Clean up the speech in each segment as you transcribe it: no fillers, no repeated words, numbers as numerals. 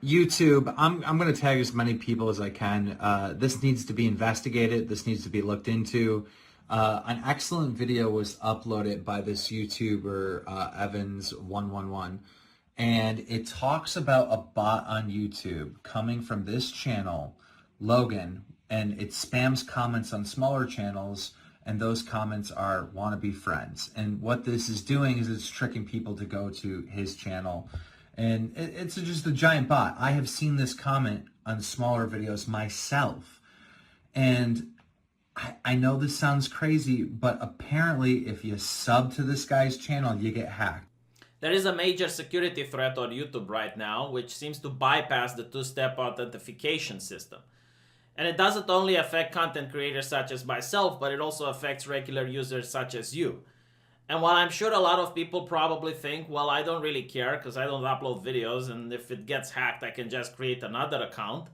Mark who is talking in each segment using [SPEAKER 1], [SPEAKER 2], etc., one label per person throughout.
[SPEAKER 1] YouTube, I'm going to tag as many people as I can. This needs to be investigated. This needs to be looked into. An excellent video was uploaded by this YouTuber, Evans111, and it talks about a bot on YouTube coming from this channel, Logan, and it spams comments on smaller channels, and those comments are wannabe friends. And what this is doing is it's tricking people to go to his channel. And it's just a giant bot. I have seen this comment on smaller videos myself. And I know this sounds crazy, but apparently if you sub to this guy's channel, you get hacked.
[SPEAKER 2] There is a major security threat on YouTube right now, which seems to bypass the two-step authentication system. And it doesn't only affect content creators such as myself, but it also affects regular users such as you. And while I'm sure a lot of people probably think, well, I don't really care because I don't upload videos, and if it gets hacked, I can just create another account.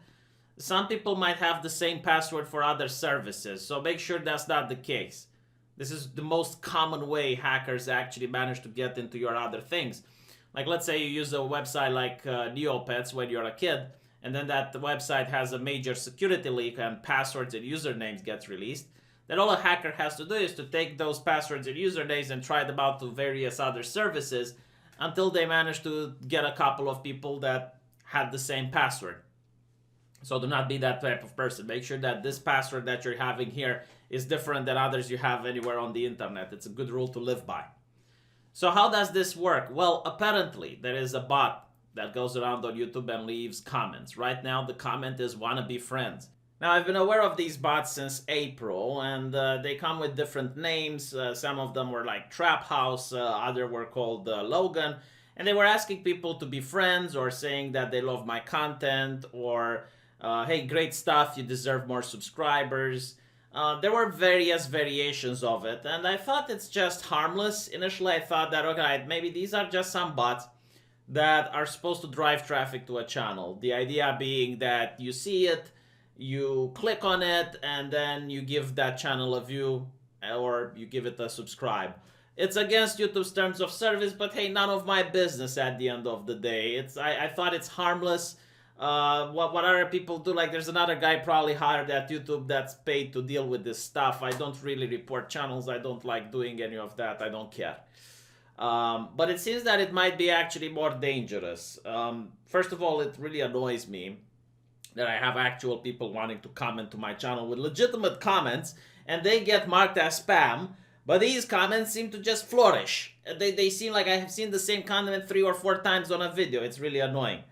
[SPEAKER 2] Some people might have the same password for other services, so make sure that's not the case. This is the most common way hackers actually manage to get into your other things. Like, let's say you use a website like Neopets when you're a kid, and then that website has a major security leak and passwords and usernames gets released. Then all a hacker has to do is to take those passwords and usernames and try them out to various other services until they manage to get a couple of people that had the same password. So do not be that type of person. Make sure that this password that you're having here is different than others you have anywhere on the internet. It's a good rule to live by. So how does this work? Well, apparently there is a bot that goes around on YouTube and leaves comments. Right now the comment is wannabe friends. Now, I've been aware of these bots since April, and they come with different names. Some of them were like Trap House, others were called Logan, and they were asking people to be friends or saying that they love my content or, hey, great stuff, you deserve more subscribers. There were various variations of it, and I thought it's just harmless. Initially, I thought that, okay, maybe these are just some bots that are supposed to drive traffic to a channel. The idea being that you see it, you click on it, and then you give that channel a view or you give it a subscribe. It's against YouTube's terms of service, but hey, none of my business at the end of the day. I thought it's harmless. What other people do, like there's another guy probably hired at YouTube that's paid to deal with this stuff. I don't really report channels. I don't like doing any of that. I don't care. But it seems that it might be actually more dangerous. First of all, it really annoys me that I have actual people wanting to comment to my channel with legitimate comments, and they get marked as spam, but these comments seem to just flourish. They seem like I have seen the same comment 3 or 4 times on a video. It's really annoying.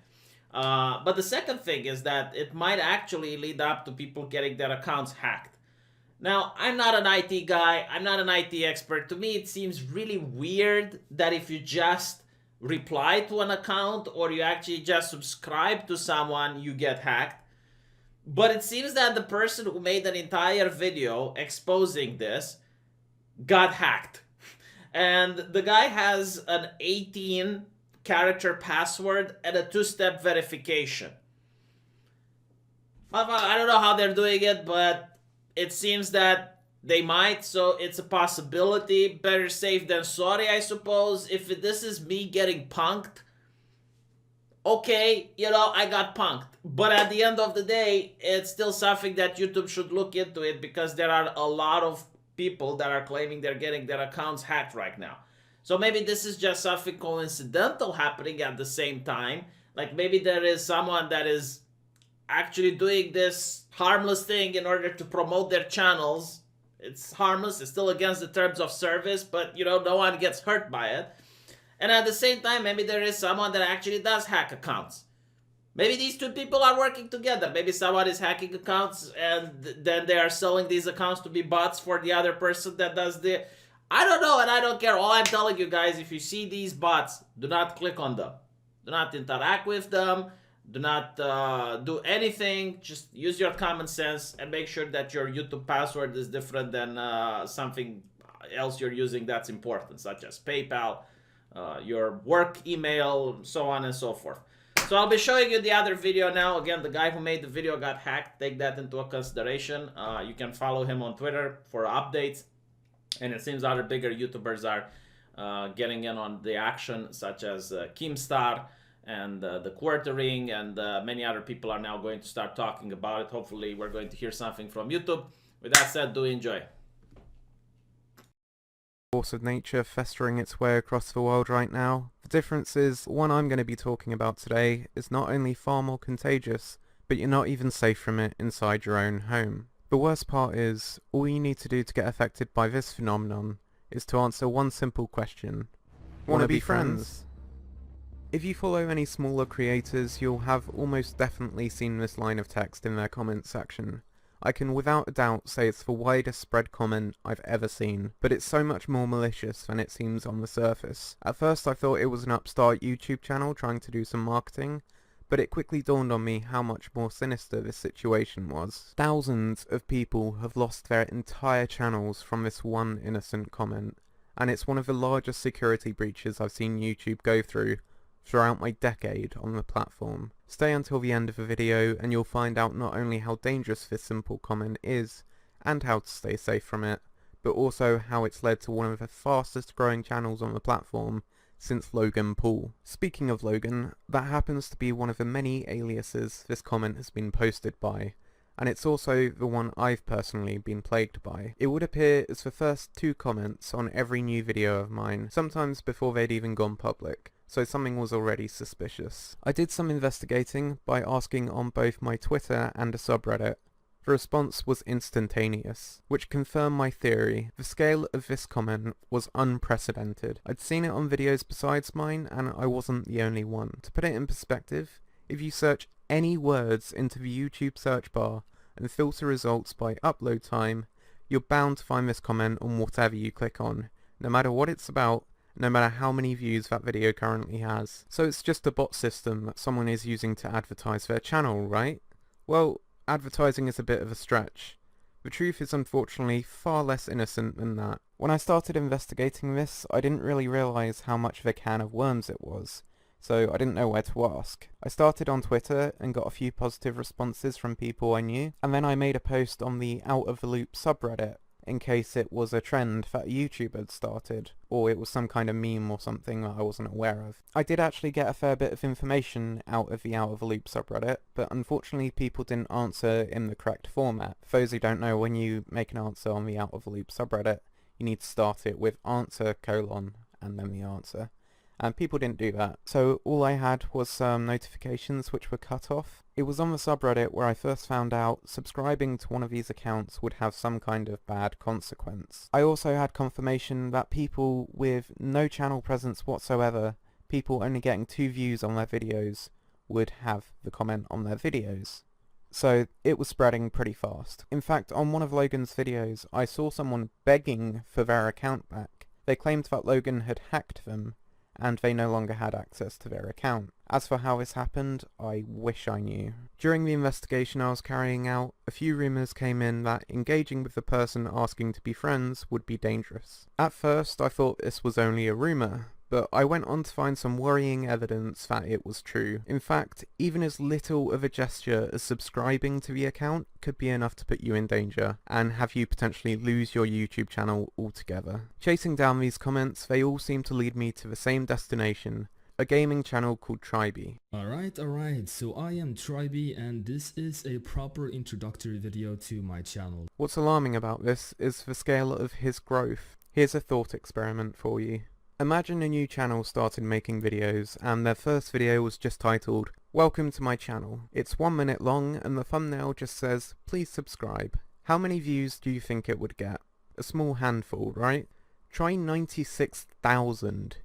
[SPEAKER 2] But the second thing is that it might actually lead up to people getting their accounts hacked. Now, I'm not an IT guy. I'm not an IT expert. To me, it seems really weird that if you just reply to an account or you actually just subscribe to someone, you get hacked. But it seems that the person who made an entire video exposing this got hacked. And the guy has an 18-character password and a 2-step verification. I don't know how they're doing it, but it seems that they might, so it's a possibility. Better safe than sorry, I suppose. If this is me getting punked, okay, you know, I got punked. But at the end of the day, it's still something that YouTube should look into it, because there are a lot of people that are claiming they're getting their accounts hacked right now. So maybe this is just something coincidental happening at the same time. Like maybe there is someone that is actually doing this harmless thing in order to promote their channels. It's harmless, it's still against the terms of service, but you know, no one gets hurt by it. And at the same time, maybe there is someone that actually does hack accounts. Maybe these two people are working together. Maybe someone is hacking accounts and then they are selling these accounts to be bots for the other person that does the... I don't know, and I don't care. All I'm telling you guys, if you see these bots, do not click on them. Do not interact with them. Do not do anything. Just use your common sense and make sure that your YouTube password is different than something else you're using that's important, such as PayPal, your work email, so on and so forth. So I'll be showing you the other video now. Again, the guy who made the video got hacked. Take that into consideration. You can follow him on Twitter for updates. And it seems other bigger YouTubers are getting in on the action, such as Keemstar and the quartering, and many other people are now going to start talking about it. Hopefully we're going to hear something from YouTube. With that said, do enjoy.
[SPEAKER 3] Force of nature festering its way across the world right now. The difference is, the one I'm going to be talking about today is not only far more contagious, but you're not even safe from it inside your own home. The worst part is, all you need to do to get affected by this phenomenon is to answer one simple question. Wanna be friends? If you follow any smaller creators, you'll have almost definitely seen this line of text in their comments section. I can without a doubt say it's the widest spread comment I've ever seen, but it's so much more malicious than it seems on the surface. At first I thought it was an upstart YouTube channel trying to do some marketing, but it quickly dawned on me how much more sinister this situation was. Thousands of people have lost their entire channels from this one innocent comment, and it's one of the largest security breaches I've seen YouTube go throughout my decade on the platform. Stay until the end of the video and you'll find out not only how dangerous this simple comment is, and how to stay safe from it, but also how it's led to one of the fastest growing channels on the platform since Logan Paul. Speaking of Logan, that happens to be one of the many aliases this comment has been posted by, and it's also the one I've personally been plagued by. It would appear as the first 2 comments on every new video of mine, sometimes before they'd even gone public, so something was already suspicious. I did some investigating by asking on both my Twitter and a subreddit. The response was instantaneous, which confirmed my theory. The scale of this comment was unprecedented. I'd seen it on videos besides mine, and I wasn't the only one. To put it in perspective, if you search any words into the YouTube search bar and filter results by upload time, you're bound to find this comment on whatever you click on, no matter what it's about, no matter how many views that video currently has. So it's just a bot system that someone is using to advertise their channel, right? Well, advertising is a bit of a stretch. The truth is unfortunately far less innocent than that. When I started investigating this, I didn't really realise how much of a can of worms it was, so I didn't know where to ask. I started on Twitter and got a few positive responses from people I knew, and then I made a post on the Out of the Loop subreddit, in case it was a trend that YouTube had started, or it was some kind of meme or something that I wasn't aware of. I did actually get a fair bit of information out of the Out of the Loop subreddit, but unfortunately people didn't answer in the correct format. For those who don't know, when you make an answer on the Out of the Loop subreddit, you need to start it with answer : and then the answer. And people didn't do that, so all I had was some notifications which were cut off. It was on the subreddit where I first found out subscribing to one of these accounts would have some kind of bad consequence. I also had confirmation that people with no channel presence whatsoever, people only getting 2 views on their videos, would have the comment on their videos. So it was spreading pretty fast. In fact, on one of Logan's videos, I saw someone begging for their account back. They claimed that Logan had hacked them, and they no longer had access to their account. As for how this happened, I wish I knew. During the investigation I was carrying out, a few rumours came in that engaging with the person asking to be friends would be dangerous. At first I thought this was only a rumour, but I went on to find some worrying evidence that it was true. In fact, even as little of a gesture as subscribing to the account could be enough to put you in danger, and have you potentially lose your YouTube channel altogether. Chasing down these comments, they all seem to lead me to the same destination, a gaming channel called Tribe.
[SPEAKER 4] Alright, so I am Tribe and this is a proper introductory video to my channel.
[SPEAKER 3] What's alarming about this is the scale of his growth. Here's a thought experiment for you. Imagine a new channel started making videos and their first video was just titled, "Welcome to my channel." It's 1 minute long and the thumbnail just says, "Please subscribe." How many views do you think it would get? A small handful, right? Try 96,000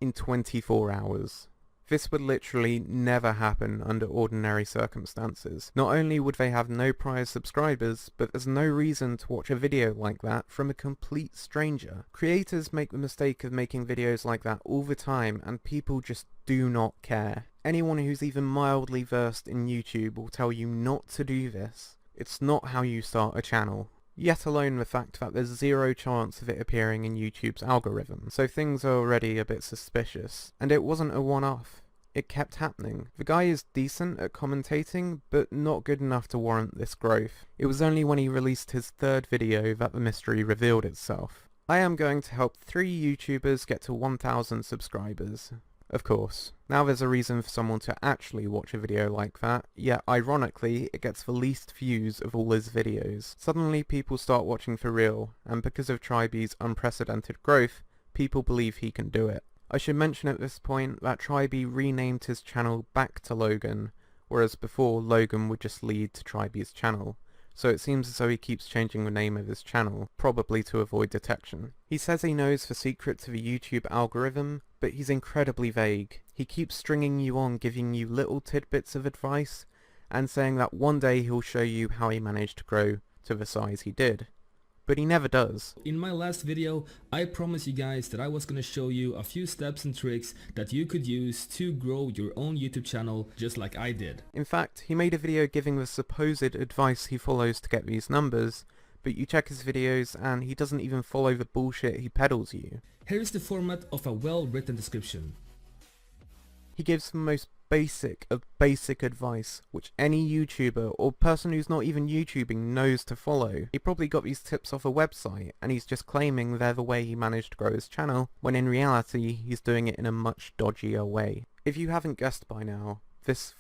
[SPEAKER 3] in 24 hours. This would literally never happen under ordinary circumstances. Not only would they have no prior subscribers, but there's no reason to watch a video like that from a complete stranger. Creators make the mistake of making videos like that all the time, and people just do not care. Anyone who's even mildly versed in YouTube will tell you not to do this. It's not how you start a channel. Yet alone the fact that there's zero chance of it appearing in YouTube's algorithm, so things are already a bit suspicious. And it wasn't a one-off. It kept happening. The guy is decent at commentating, but not good enough to warrant this growth. It was only when he released his 3rd video that the mystery revealed itself. I am going to help 3 YouTubers get to 1,000 subscribers. Of course. Now there's a reason for someone to actually watch a video like that, yet ironically it gets the least views of all his videos. Suddenly people start watching for real, and because of Tribe's unprecedented growth, people believe he can do it. I should mention at this point that Tribe renamed his channel back to Logan, whereas before Logan would just lead to Tribe's channel. So it seems as though he keeps changing the name of his channel, probably to avoid detection. He says he knows the secret to the YouTube algorithm, but he's incredibly vague. He keeps stringing you on, giving you little tidbits of advice, and saying that one day he'll show you how he managed to grow to the size he did. But he never does.
[SPEAKER 4] In my last video, I promised you guys that I was gonna show you a few steps and tricks that you could use to grow your own YouTube channel just like I did.
[SPEAKER 3] In fact, he made a video giving the supposed advice he follows to get these numbers, but you check his videos and he doesn't even follow the bullshit he peddles you.
[SPEAKER 4] Here's the format of a well-written description.
[SPEAKER 3] He gives the most basic of basic advice, which any YouTuber or person who's not even YouTubing knows to follow. He probably got these tips off a website, and he's just claiming they're the way he managed to grow his channel, when in reality he's doing it in a much dodgier way. If you haven't guessed by now, this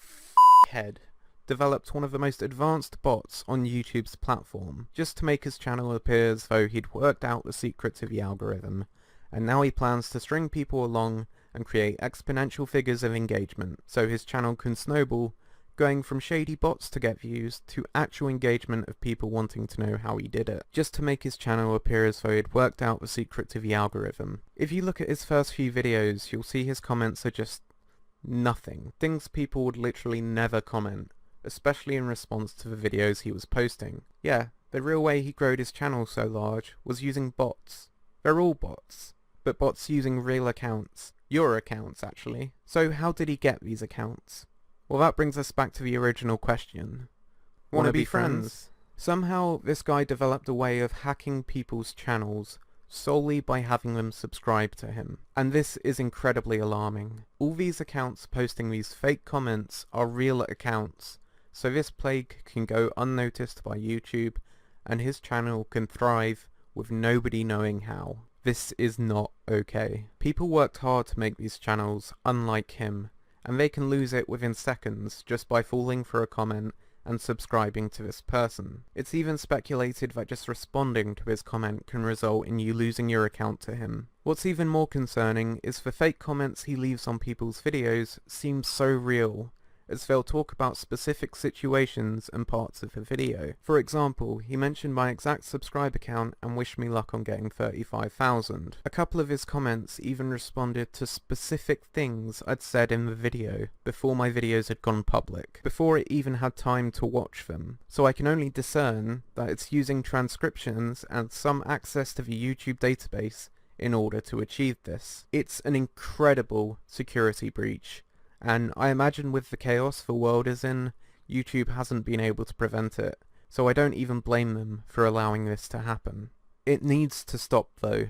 [SPEAKER 3] head developed one of the most advanced bots on YouTube's platform, just to make his channel appear as though he'd worked out the secrets of the algorithm, and now he plans to string people along and create exponential figures of engagement, so his channel can snowball, going from shady bots to get views to actual engagement of people wanting to know how he did it, just to make his channel appear as though he'd worked out the secret to the algorithm. If you look at his first few videos, you'll see his comments are just nothing. Things people would literally never comment, especially in response to the videos he was posting. Yeah, the real way he growed his channel so large was using bots. They're all bots, but bots using real accounts. Your accounts, actually. So how did he get these accounts? Well, that brings us back to the original question. Wanna be friends? Somehow this guy developed a way of hacking people's channels solely by having them subscribe to him. And this is incredibly alarming. All these accounts posting these fake comments are real accounts, so this plague can go unnoticed by YouTube, and his channel can thrive with nobody knowing how. This is not okay. People worked hard to make these channels unlike him, and they can lose it within seconds just by falling for a comment and subscribing to this person. It's even speculated that just responding to his comment can result in you losing your account to him. What's even more concerning is the fake comments he leaves on people's videos seem so real, as they'll talk about specific situations and parts of the video. For example, he mentioned my exact subscriber count and wished me luck on getting 35,000. A couple of his comments even responded to specific things I'd said in the video before my videos had gone public, before it even had time to watch them. So I can only discern that it's using transcriptions and some access to the YouTube database in order to achieve this. It's an incredible security breach, and I imagine with the chaos the world is in, YouTube hasn't been able to prevent it, so I don't even blame them for allowing this to happen. It needs to stop though,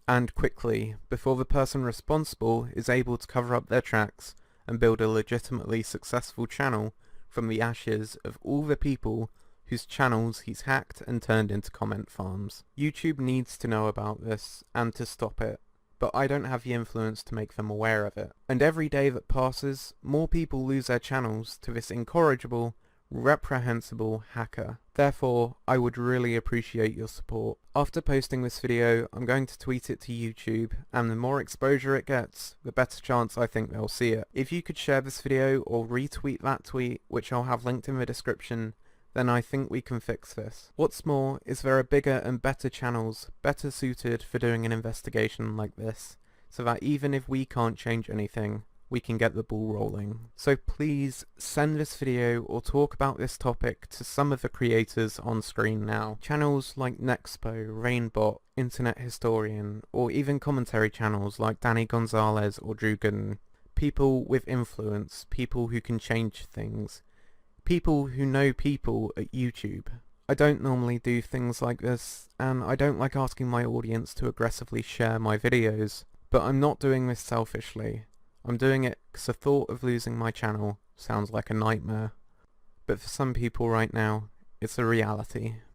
[SPEAKER 3] and quickly, before the person responsible is able to cover up their tracks and build a legitimately successful channel from the ashes of all the people whose channels he's hacked and turned into comment farms. YouTube needs to know about this and to stop it, but I don't have the influence to make them aware of it. And every day that passes, more people lose their channels to this incorrigible, reprehensible hacker. Therefore, I would really appreciate your support. After posting this video, I'm going to tweet it to YouTube, and the more exposure it gets, the better chance I think they'll see it. If you could share this video or retweet that tweet, which I'll have linked in the description, then I think we can fix this. What's more is there are bigger and better channels better suited for doing an investigation like this, so that even if we can't change anything, we can get the ball rolling. So please send this video or talk about this topic to some of the creators on screen now. Channels like Nexpo, Rainbot, Internet Historian, or even commentary channels like Danny Gonzalez or Drugan. People with influence, people who can change things. People who know people at YouTube. I don't normally do things like this, and I don't like asking my audience to aggressively share my videos, but I'm not doing this selfishly. I'm doing it because the thought of losing my channel sounds like a nightmare. But for some people right now, it's a reality.